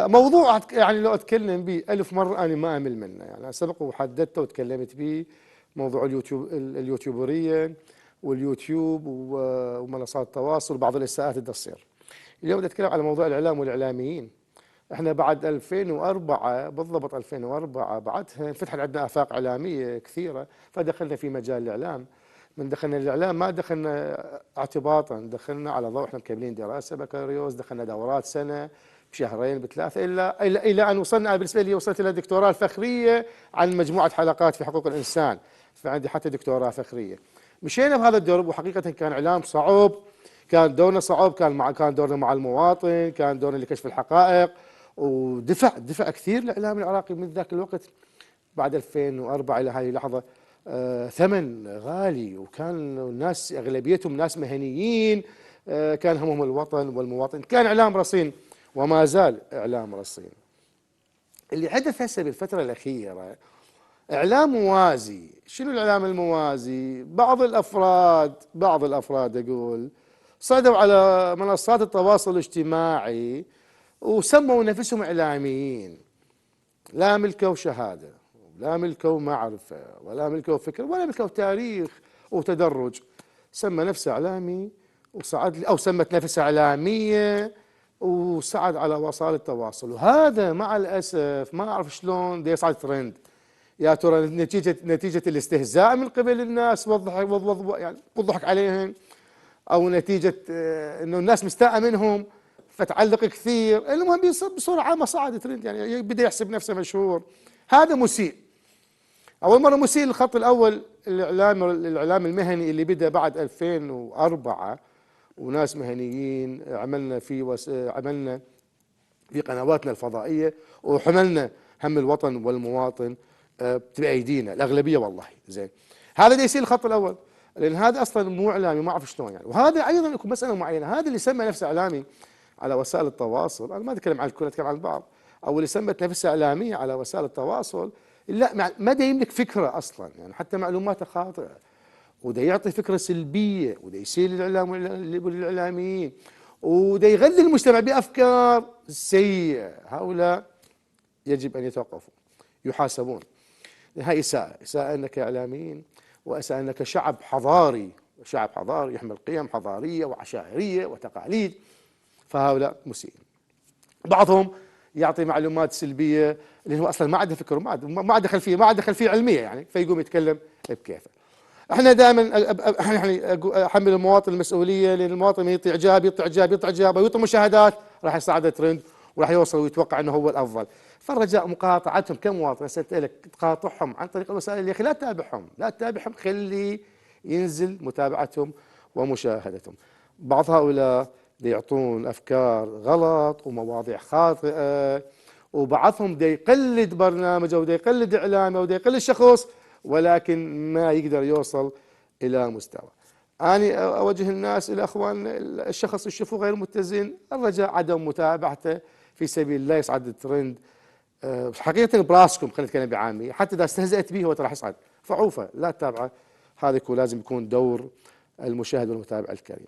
موضوع يعني لو اتكلم به ألف مرة انا ما امل منه، يعني أنا سبق وحددته وتكلمت به. موضوع اليوتيوبرية واليوتيوب ومنصات التواصل، بعض الاساءات اللي تصير. اليوم بدي اتكلم على موضوع الاعلام والاعلاميين. احنا بعد 2004 بالضبط 2004 بعدها انفتحت عندنا افاق اعلاميه كثيره، فدخلنا في مجال الاعلام. من دخلنا الاعلام ما دخلنا اعتباطا، دخلنا على ضوء احنا مكملين دراسه بكالوريوس، دخلنا دورات سنه بشهرين بثلاثه، الى ان وصلنا. أنا بالنسبه لي وصلت الى الدكتوراه الفخريه عن مجموعه حلقات في حقوق الانسان، فعندي حتى دكتوراه فخريه. مشينا بهذا الدرب، وحقيقه كان اعلام صعب، كان دورنا صعب، كان دورنا مع المواطن، كان دورنا لكشف الحقائق، ودفع كثير الاعلام العراقي من ذاك الوقت بعد 2004 الى هذه اللحظه. ثمن غالي، وكان الناس اغلبيتهم ناس مهنيين. كان همهم الوطن والمواطن، كان اعلام رصين وما زال اعلام رصين. اللي حدث هسه بالفتره الاخيره اعلام موازي. شنو الاعلام الموازي؟ بعض الافراد اقول صعدوا على منصات التواصل الاجتماعي وسموا نفسهم اعلاميين، لا ملكوا شهاده، لا ملكوا معرفه، ولا ملكوا فكر، ولا ملكوا تاريخ وتدرج. سمى نفسه اعلامي وصعد، او سمت نفسها اعلاميه وصعد على وسائل التواصل، وهذا مع الاسف ما اعرف شلون يصعد ترند. يا ترى نتيجه الاستهزاء من قبل الناس والضحك يعني والضحك عليهم، او نتيجه انه الناس مستاءة منهم فتعلق كثير. المهم بصوره عامه صعد ترند، يعني بدا يحسب نفسه مشهور. هذا مسيء. اول مره مسيء للخط الاول الاعلام المهني اللي بدا بعد 2004، وناس مهنيين عملنا في قنواتنا الفضائيه، وحملنا هم الوطن والمواطن بايدينا الاغلبيه والله. زين، هذا اللي يصير الخط الاول، لان هذا اصلا مو اعلامي، ما اعرف شلون يعني. وهذا ايضا يكون مساله معينه. هذا اللي سمى نفسه اعلامي على وسائل التواصل، انا ما اتكلم عن الكل، اتكلم عن البعض، او اللي سمت نفسها اعلاميه على وسائل التواصل، لا ما دا يملك فكره اصلا، يعني حتى معلوماته خاطئه، وده يعطي فكره سلبيه، وده يسيء للاعلام والاعلاميين، وده يغذي المجتمع بافكار سيئه. هؤلاء يجب ان يتوقفوا، يحاسبون. هاي اساءه انك اعلاميين، واساءه انك شعب حضاري يحمل قيم حضاريه وعشائريه وتقاليد. فهؤلاء مسيئين. بعضهم يعطي معلومات سلبيه لانه هو اصلا ما عنده فكر، ما عنده خلفيه علميه، يعني فيقوم يتكلم بكيفه. احنا دائما يعني احمل المواطن المسؤوليه، لان المواطن يعطي اعجاب ويعطي مشاهدات، راح يصعد ترند وراح يوصل ويتوقع انه هو الافضل. فالرجاء مقاطعتهم كمواطن، اسالك تقاطعهم عن طريق الوسائل. يا اخي لا تتابعهم، خلي ينزل متابعتهم ومشاهدتهم. بعض هؤلاء يعطون افكار غلط ومواضيع خاطئه، وبعضهم دا يقلد برنامج او دا يقلد اعلامي او دا يقلد شخص، ولكن ما يقدر يوصل الى مستوى. أنا أوجه الناس إلى أخوان، الشخص يشوفه غير متزن، الرجاء عدم متابعته في سبيل لا يصعد الترند. حقيقة براسكم، خلينا نتكلم بعامية، حتى إذا استهزأت به هو راح يصعد، فعوفه لا تتابعه. هذا لازم يكون دور المشاهد والمتابع الكريم.